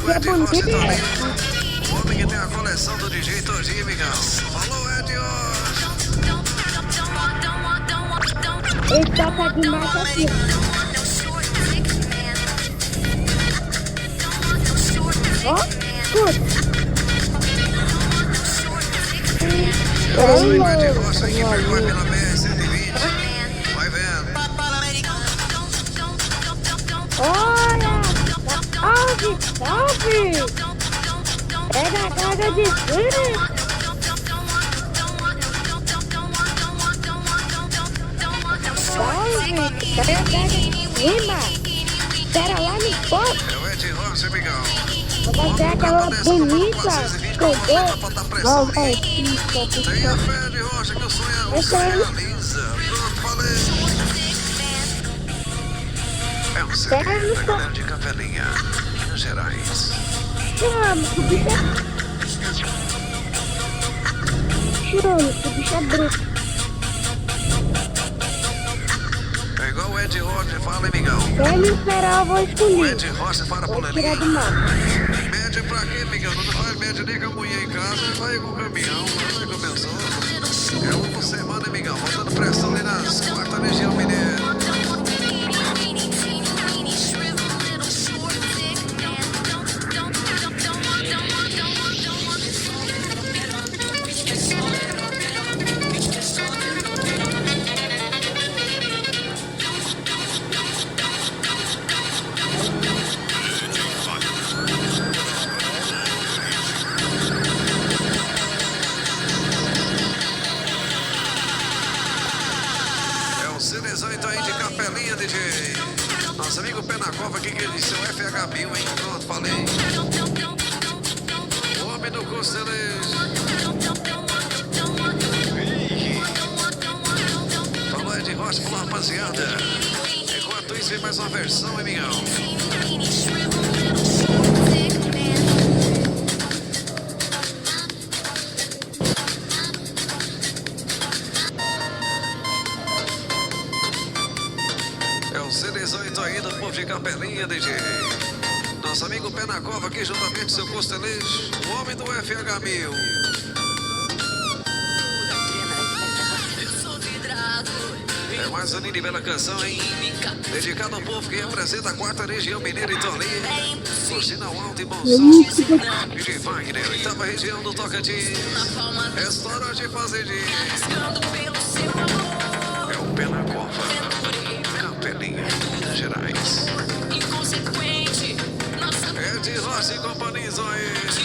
O Ed Rocha tá ali. O homem que tem a coleção do DJ todinho, amigão. Falou, Ed Rocha. Ele toca demais aqui. Ó, escuta. Eu sou o Ed Rocha que percorre pela BR-120. Vai vendo. Olha! Salve! Pega a carga de frio! Salve! Pega a carga de cima! Espera lá no posto! É o Ed Rocha, amigão. Vou fazer aquela bonita! Entendeu? Vai, Tenha fé, Ed Rocha, que o sonho se realiza. Pronto, falei. É um segredo da galera de Capelinha, Minas Gerais. Chama, que bicho é bruto. É igual o Ed Rocha fala, amigão. Se ele esperar, eu vou O escolher. Ed Rocha para por Vou ali. tirar do mapa. Média pra quê, amigão? Não faz média nem com a mulher em casa, vai com o caminhão. Não é que começou? É uma por semana, amigão. Botando pressão ali nas quarta região mineira. C18 aí de Capelinha, DJ. Nosso amigo Pé na Cova aqui que ele disse o FH1000, hein? Pronto, falei. O homem do Costelejo. Falou Ed Rocha, falou rapaziada. Enquanto isso, vem mais uma versão, amigão. É o C18 aí do povo de Capelinha, DJ. Nosso amigo Pé na Cova aqui juntamente com seu Costelejo, o homem do FH1000. É mais uma linda e bela canção, hein? Dedicado ao povo que representa a quarta região mineira e Tolinha. Por sinal alto e bom som. DJ Wagner, oitava região do Tocantins. É história de fazendinha. É o Pé na Cova. Capelinha, Minas Gerais. Ed Rocha e companhia aí.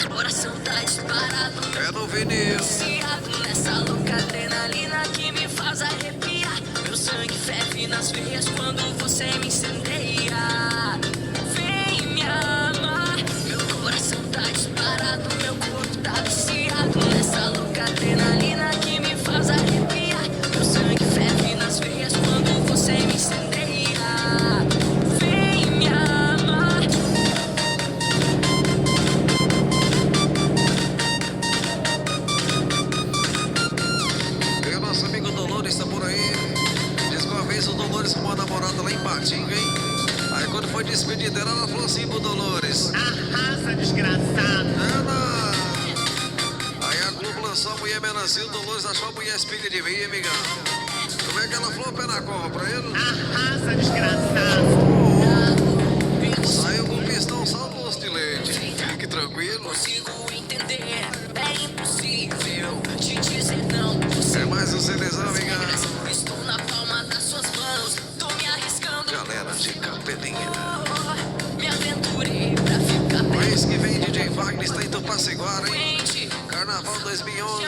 Coração tá disparado. É no vinil. Nessa louca adrenalina que me faz arrepiar. Meu sangue ferve nas veias quando você me incendeia. Vem me amar. Meu coração tá disparado. Meu corpo tá viciado. Nessa louca adrenalina que me faz arrepiar. Meu sangue ferve nas veias quando você me incendeia. Vem me amar. E o nosso amigo Dolores tá por aí. Diz que uma vez o Dolores com uma namorada lá em Patinga, hein? Aí quando foi despedir dela, ela falou assim pro Dolores: Arrasa, desgraçado. Ana! Aí a Globo lançou a mulher melancia, o Dolores achou a mulher espiga de vinho, amigão. Como é que ela falou Pé na Cova pra ele? Arrasa, desgraçado. Saiu com o pistão só no doce de leite. Fique tranquilo. Consigo entender, é impossível te dizer não. É mais um CDzão, amigão. Estou na palma das suas mãos, tô me arriscando. Galera de Capelinha. Me aventurei pra ficar Mês que vem, DJ Wagner está em Tupaciguara, hein? doente. Carnaval 2011.